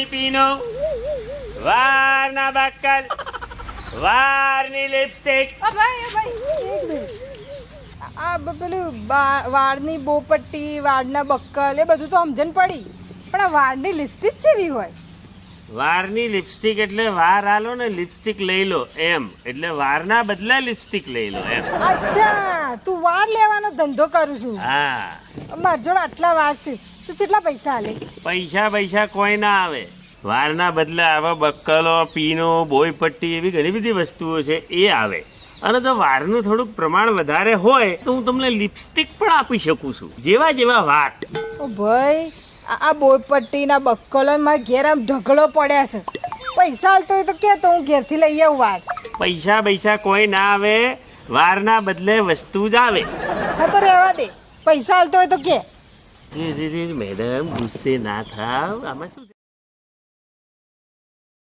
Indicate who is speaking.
Speaker 1: વારની પીનો, વારના બક્કલ, વારની lipstick.
Speaker 2: આ પેલું વાળની બોપટ્ટી, વાળના બક્કલ એ બધું તો સમજણ પડી, પણ આ વાળની લિપસ્ટિક કેવી હોય?
Speaker 1: વારની લિપસ્ટિક એટલે વાર આલો ને લિપસ્ટિક લઈ લો એમ, એટલે વારના બદલે લિપસ્ટિક લઈ લો એમ.
Speaker 2: અચ્છા, તું વાર લેવાનો ધંધો કરું છું.
Speaker 1: હા,
Speaker 2: માર જોડે આટલા વાર છે, તું કેટલા પૈસા આલે?
Speaker 1: પૈસા કોઈ ના આવે. વારના બદલે આવા બક્કલો, પીનો, બોયપટ્ટી એવી ઘણી બધી વસ્તુઓ છે એ આવે. અને જો વારનું થોડુંક પ્રમાણ વધારે હોય તો હું તમને લિપસ્ટિક પણ આપી શકું છું, જેવા વાટ.
Speaker 2: ઓ ભાઈ, આ બોયપટ્ટી ના બક્કલો મારા ઘેર આમ ઢગલો પડ્યા છે. પૈસા હાલતો હોય તો કે, તો હું ઘેરથી લઈ આવું વાર.
Speaker 1: પૈસા કોઈ ના આવે, વારના બદલે વસ્તુ જ આવે.
Speaker 2: હા તો રહેવા દે, પૈસા હાલતો હોય તો કે.
Speaker 1: મેડમ ગુસ્સે ના થાવ, આમાં શું